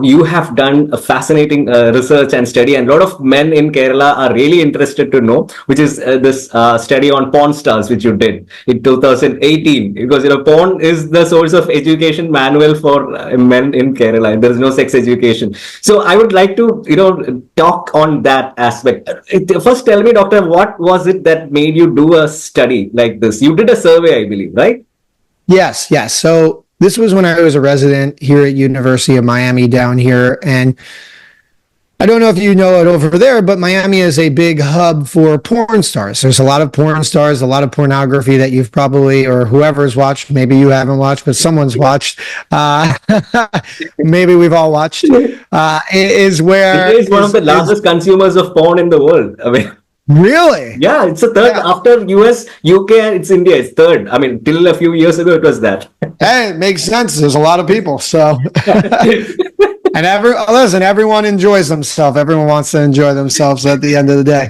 you have done a fascinating research and study, and a lot of men in Kerala are really interested to know, which is this study on Pornstars, which you did in 2018. Because porn is the source of education manual for men in Kerala. There is no sex education. So I would like to talk on that aspect. First, tell me, doctor, what was it that made you do a study like this? You did a survey, I believe, right? Yes. So this was when I was a resident here at University of Miami down here. And I don't know if you know it over there, but Miami is a big hub for porn stars. There's a lot of porn stars, a lot of pornography that you've probably, or whoever's watched, maybe you haven't watched, but someone's watched. Maybe we've all watched. Is where it is one of the largest consumers of porn in the world. I mean, really? Yeah, it's a third after US, UK, and it's India. It's third. I mean, till a few years ago, it was that. Hey, it makes sense. There's a lot of people, so. And everyone enjoys themselves. Everyone wants to enjoy themselves at the end of the day.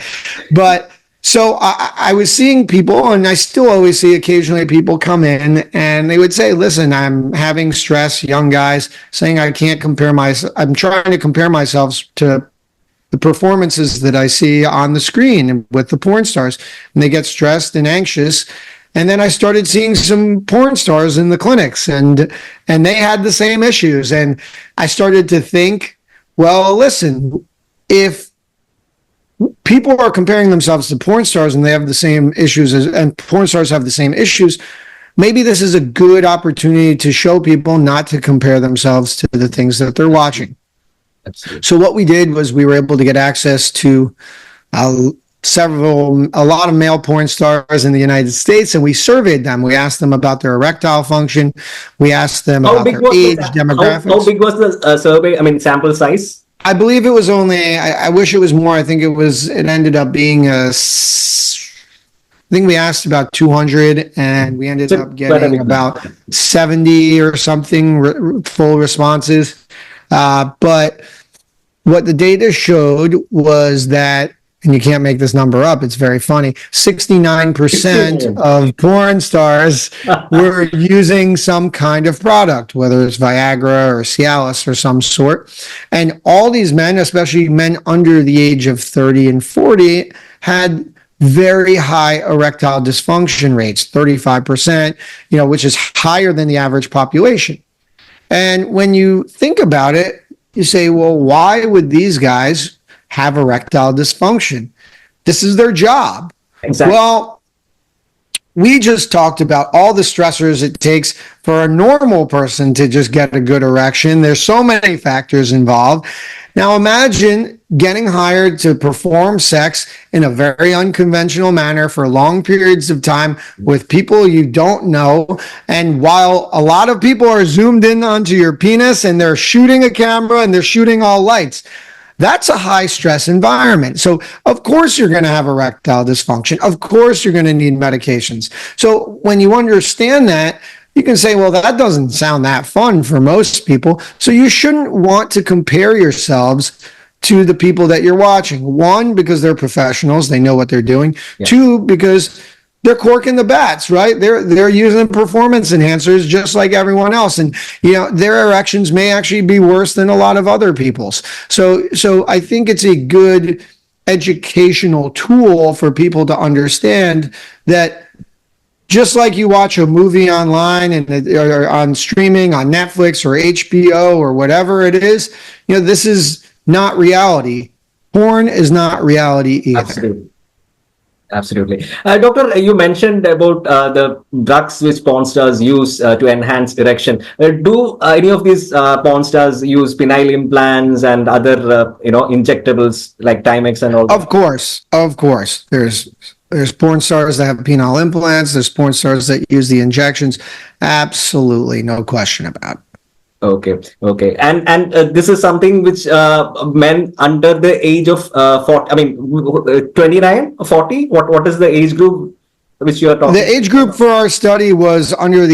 But so I was seeing people, and I still always see occasionally people come in and they would say, listen, I'm having stress, young guys saying I'm trying to compare myself to the performances that I see on the screen with the porn stars, and they get stressed and anxious. And then I started seeing some porn stars in the clinics, and they had the same issues. And I started to think, well, listen, if people are comparing themselves to porn stars and they have the same issues and porn stars have the same issues, maybe this is a good opportunity to show people not to compare themselves to the things that they're watching. Absolutely. So what we did was we were able to get access to a lot of male porn stars in the United States, and we surveyed them. We asked them about their erectile function. We asked them about their age, demographics. How big was the survey? I mean, sample size? I believe it was only, I wish it was more. I think it ended up being I think we asked about 200, and we ended up getting about 70 or something full responses. But what the data showed was that, and you can't make this number up, it's very funny, 69% of porn stars were using some kind of product, whether it's Viagra or Cialis or some sort. And all these men, especially men under the age of 30 and 40, had very high erectile dysfunction rates, 35%, which is higher than the average population. And when you think about it, you say, well, why would these guys have erectile dysfunction? This is their job. Exactly. Well, we just talked about all the stressors it takes for a normal person to just get a good erection. There's so many factors involved. Now imagine getting hired to perform sex in a very unconventional manner for long periods of time with people you don't know. And while a lot of people are zoomed in onto your penis and they're shooting a camera and they're shooting all lights, that's a high stress environment. So of course you're going to have erectile dysfunction. Of course you're going to need medications. So when you understand that, you can say, well, that doesn't sound that fun for most people. So you shouldn't want to compare yourselves to the people that you're watching. One, because they're professionals, they know what they're doing. Yeah. Two, because they're corking the bats, right? They're using performance enhancers just like everyone else. And, their erections may actually be worse than a lot of other people's. So I think it's a good educational tool for people to understand that just like you watch a movie online or on streaming on Netflix or HBO or whatever it is, this is not reality. Porn is not reality either. Absolutely. Doctor, you mentioned about the drugs which porn stars use to enhance erection. Do any of these porn stars use penile implants and other, injectables like Timex and all that? Of course. There's porn stars that have penile implants. There's porn stars that use the injections. Absolutely, no question about it. Okay. And this is something which men under the age of 29, 40? What is the age group which you are talking? The age group for our study was under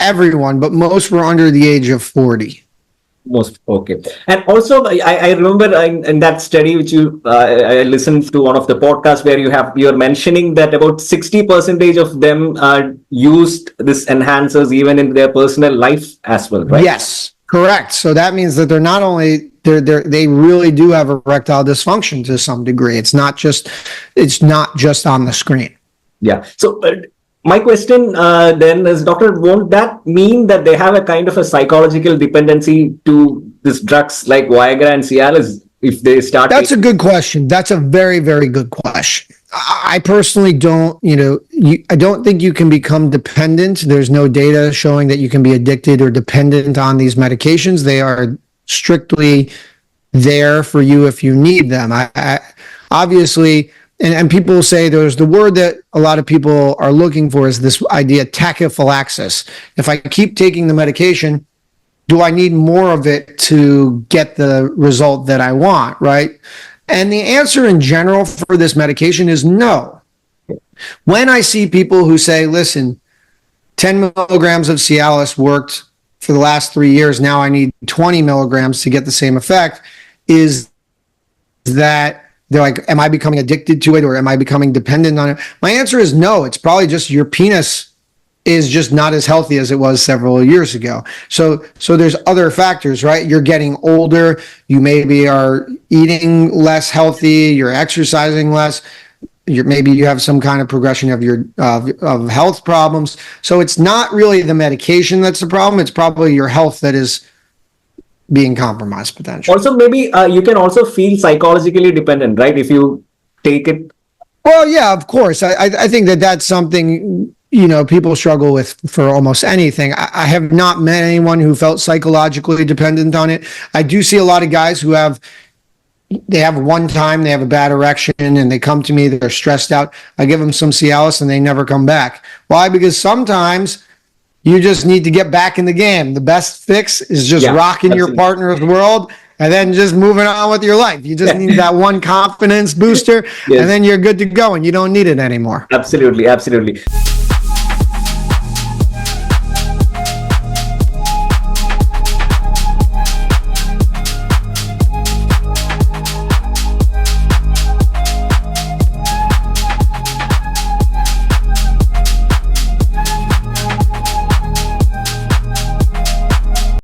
everyone, but most were under the age of 40. Most, okay. And also, I remember in that study which I listened to one of the podcasts where you're mentioning that about 60% of them used this enhancers even in their personal life as well, right? Correct. So that means that they're not only they really do have erectile dysfunction to some degree. It's not just on the screen. Yeah. So my question then is, doctor, won't that mean that they have a kind of a psychological dependency to these drugs like Viagra and Cialis if they start? That's a good question. That's a very, very good question. I personally don't, I don't think you can become dependent. There's no data showing that you can be addicted or dependent on these medications. They are strictly there for you if you need them. I obviously, and people say there's the word that a lot of people are looking for is this idea tachyphylaxis. If I keep taking the medication, do I need more of it to get the result that I want, right? And the answer in general for this medication is no. When I see people who say, listen, 10 milligrams of Cialis worked for the last 3 years, now I need 20 milligrams to get the same effect, is that they're like, am I becoming addicted to it or am I becoming dependent on it? My answer is no. It's probably just your penis is just not as healthy as it was several years ago. So there's other factors, right? You're getting older. You maybe are eating less healthy. You're exercising less. Maybe you have some kind of progression of your of health problems. So it's not really the medication that's the problem. It's probably your health that is being compromised potentially. Also, maybe you can also feel psychologically dependent, right? If you take it. Well, yeah, of course. I think that that's something, people struggle with for almost anything. I have not met anyone who felt psychologically dependent on it. I do see a lot of guys who they have a bad erection and they come to me, they're stressed out. I give them some Cialis and they never come back. Why? Because sometimes you just need to get back in the game. The best fix is just rocking your partner's world and then just moving on with your life. You just need that one confidence booster and then you're good to go and you don't need it anymore. Absolutely.